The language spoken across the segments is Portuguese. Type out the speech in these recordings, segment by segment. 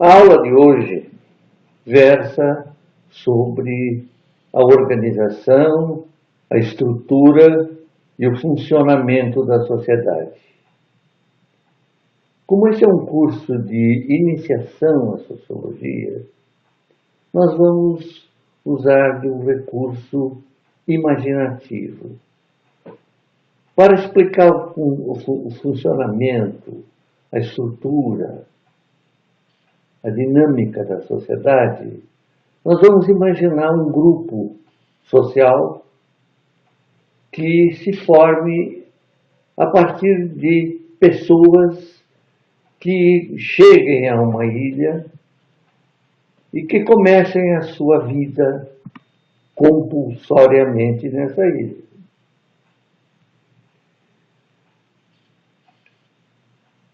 A aula de hoje versa sobre a organização, a estrutura e o funcionamento da sociedade. Como esse é um curso de iniciação à sociologia, nós vamos usar de um recurso imaginativo para explicar o funcionamento, a estrutura, a dinâmica da sociedade. Nós vamos imaginar um grupo social que se forme a partir de pessoas que cheguem a uma ilha e que comecem a sua vida compulsoriamente nessa ilha.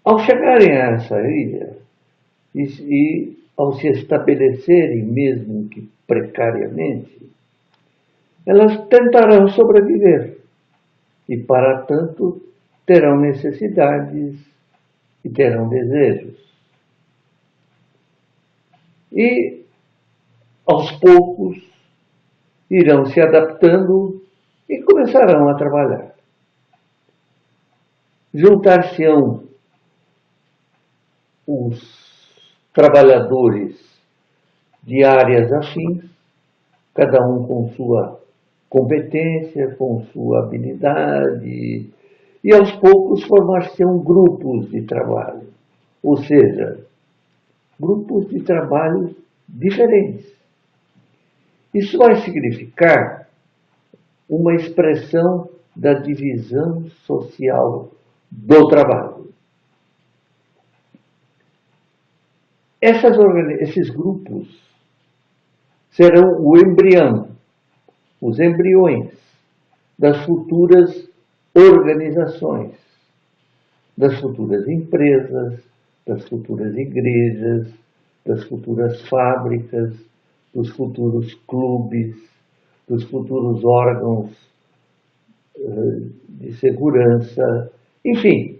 Ao chegarem a essa ilha e ao se estabelecerem, mesmo que precariamente, elas tentarão sobreviver e, para tanto, terão necessidades e terão desejos. E, aos poucos, irão se adaptando e começarão a trabalhar. Juntar-se-ão os trabalhadores de áreas afins, cada um com sua competência, com sua habilidade, e aos poucos formar-se-ão grupos de trabalho, ou seja, grupos de trabalho diferentes. Isso vai significar uma expressão da divisão social do trabalho. Esses grupos serão o embrião, os embriões das futuras organizações, das futuras empresas, das futuras igrejas, das futuras fábricas, dos futuros clubes, dos futuros órgãos de segurança, enfim,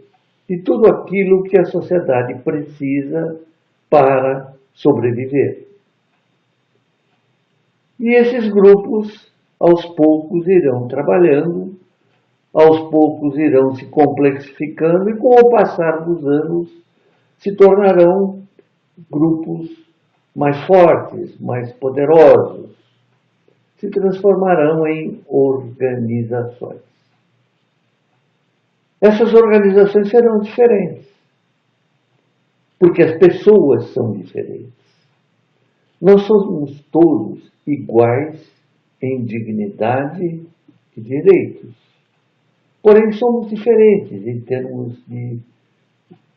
de tudo aquilo que a sociedade precisa para sobreviver. E esses grupos, aos poucos, irão trabalhando, aos poucos irão se complexificando e, com o passar dos anos, se tornarão grupos mais fortes, mais poderosos, se transformarão em organizações. Essas organizações serão diferentes, porque as pessoas são diferentes. Nós somos todos iguais em dignidade e direitos. Porém, somos diferentes em termos de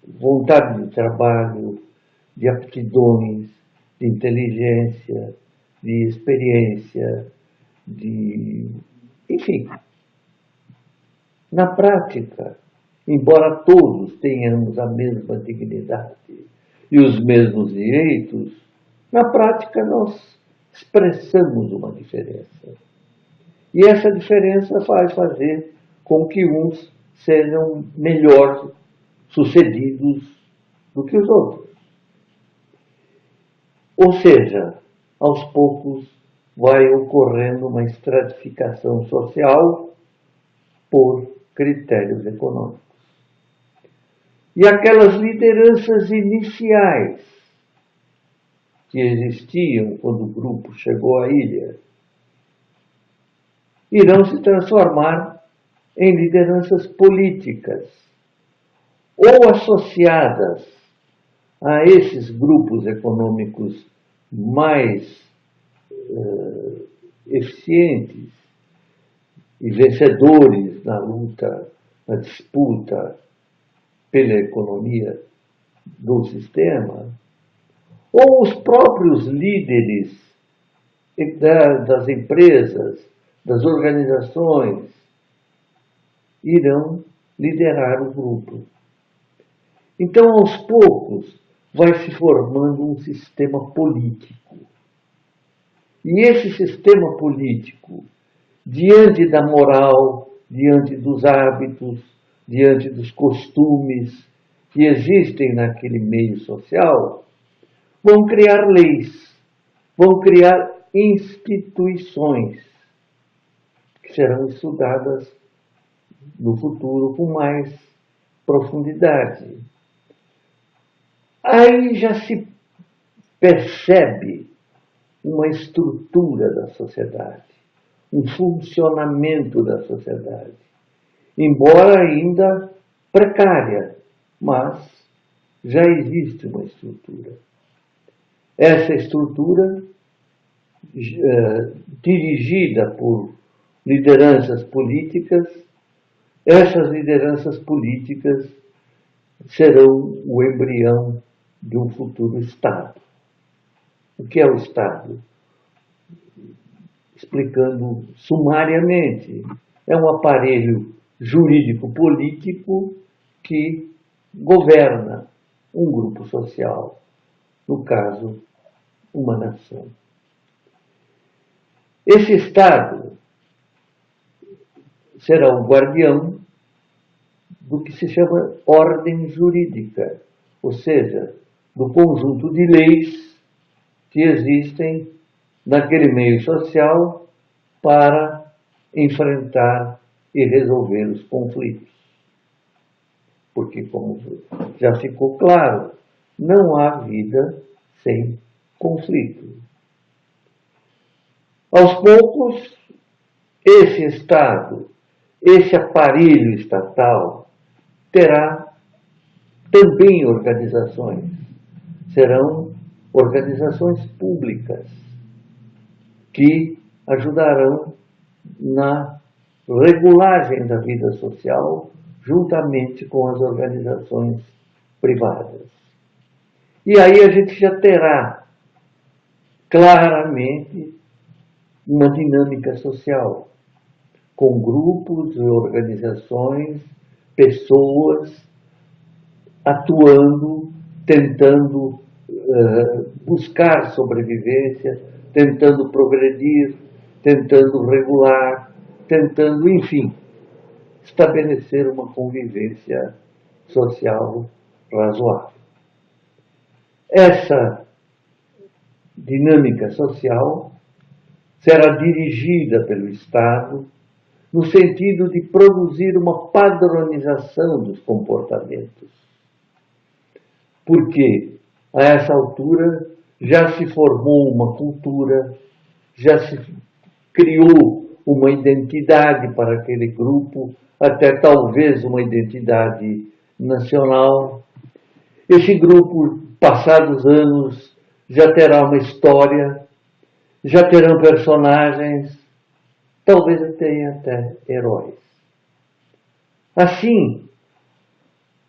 vontade de trabalho, de aptidões, de inteligência, de experiência, enfim. Na prática, embora todos tenhamos a mesma dignidade e os mesmos direitos, na prática nós expressamos uma diferença. E essa diferença vai fazer com que uns sejam melhor sucedidos do que os outros. Ou seja, aos poucos vai ocorrendo uma estratificação social por critérios econômicos. E aquelas lideranças iniciais que existiam quando o grupo chegou à ilha irão se transformar em lideranças políticas ou associadas a esses grupos econômicos mais eficientes e vencedores na luta, na disputa pela economia do sistema, ou os próprios líderes das empresas, das organizações, irão liderar o grupo. Então, aos poucos, vai se formando um sistema político. E esse sistema político, diante da moral, diante dos hábitos, diante dos costumes que existem naquele meio social, vão criar leis, vão criar instituições que serão estudadas no futuro com mais profundidade. Aí já se percebe uma estrutura da sociedade, um funcionamento da sociedade, embora ainda precária, mas já existe uma estrutura. Essa estrutura, dirigida por lideranças políticas, essas lideranças políticas serão o embrião de um futuro Estado. O que é o Estado? Explicando sumariamente, é um aparelho jurídico-político que governa um grupo social, no caso, uma nação. Esse Estado será o guardião do que se chama ordem jurídica, ou seja, do conjunto de leis que existem naquele meio social para enfrentar e resolver os conflitos. Porque, como já ficou claro, não há vida sem conflito. Aos poucos, esse Estado, esse aparelho estatal, terá também organizações. Serão organizações públicas que ajudarão na regulagem da vida social juntamente com as organizações privadas. E aí a gente já terá claramente uma dinâmica social, com grupos e organizações, pessoas atuando, tentando buscar sobrevivência, tentando progredir, tentando regular, tentando, enfim, estabelecer uma convivência social razoável. Essa dinâmica social será dirigida pelo Estado no sentido de produzir uma padronização dos comportamentos. Porque, a essa altura, já se formou uma cultura, já se criou uma identidade para aquele grupo, até talvez uma identidade nacional. Esse grupo, passados anos, já terá uma história, já terão personagens, talvez tenha até heróis. Assim,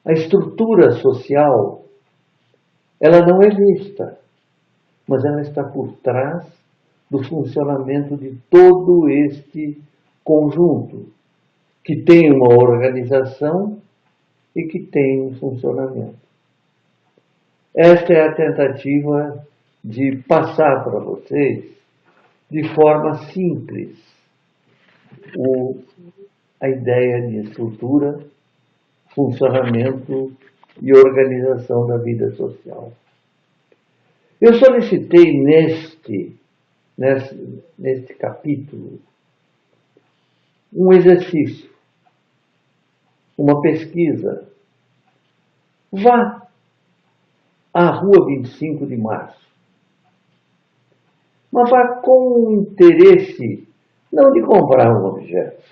a estrutura social, ela não é vista, mas ela está por trás do funcionamento de todo este conjunto, que tem uma organização e que tem um funcionamento. Esta é a tentativa de passar para vocês, de forma simples, a ideia de estrutura, funcionamento e organização da vida social. Eu solicitei neste capítulo um exercício, uma pesquisa. Vá à Rua 25 de Março, mas vá com o interesse não de comprar um objeto,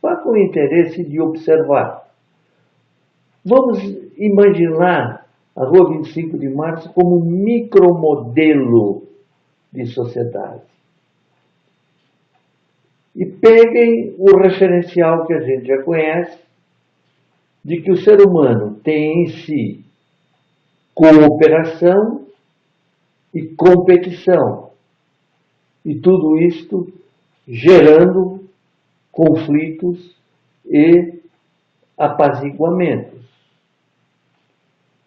vá com o interesse de observar. Vamos imaginar a Rua 25 de Março como um micromodelo de sociedade. E peguem o referencial que a gente já conhece, de que o ser humano tem em si cooperação e competição. E tudo isto gerando conflitos e apaziguamentos.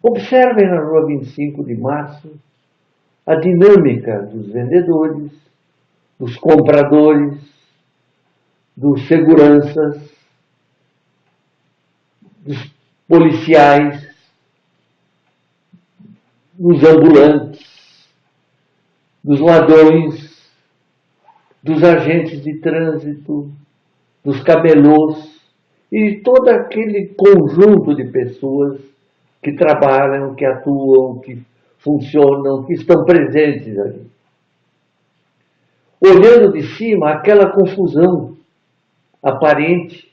Observem na Rua 25 de Março a dinâmica dos vendedores, dos compradores, dos seguranças, dos policiais, dos ambulantes, dos ladrões, dos agentes de trânsito, dos camelôs e de todo aquele conjunto de pessoas que trabalham, que atuam, que funcionam, que estão presentes ali. Olhando de cima, aquela confusão aparente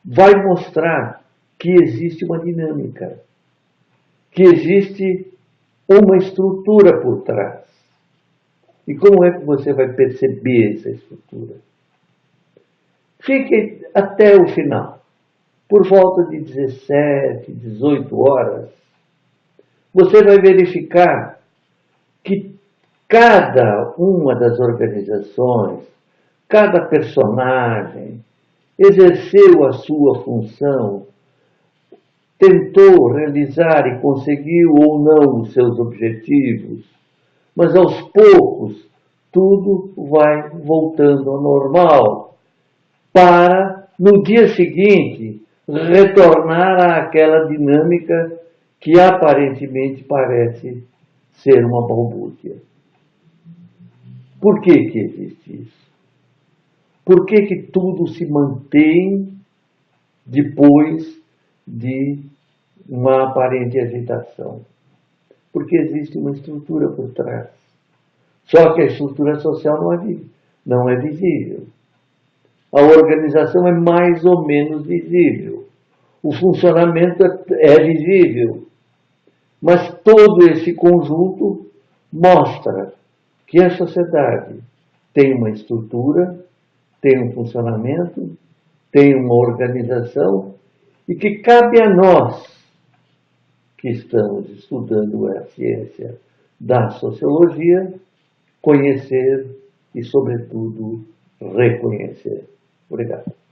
vai mostrar que existe uma dinâmica, que existe uma estrutura por trás. E como é que você vai perceber essa estrutura? Fique até o final. Por volta de 17, 18 horas, você vai verificar que cada uma das organizações, cada personagem, exerceu a sua função, tentou realizar e conseguiu ou não os seus objetivos, mas aos poucos tudo vai voltando ao normal, para, no dia seguinte, retornar àquela dinâmica que aparentemente parece ser uma balbúrdia. Por que existe isso? Por que tudo se mantém depois de uma aparente agitação? Porque existe uma estrutura por trás. Só que a estrutura social não é visível. A organização é mais ou menos visível. O funcionamento é visível. Mas todo esse conjunto mostra que a sociedade tem uma estrutura, tem um funcionamento, tem uma organização e que cabe a nós, que estamos estudando a ciência da sociologia, conhecer e, sobretudo, reconhecer. Obrigado.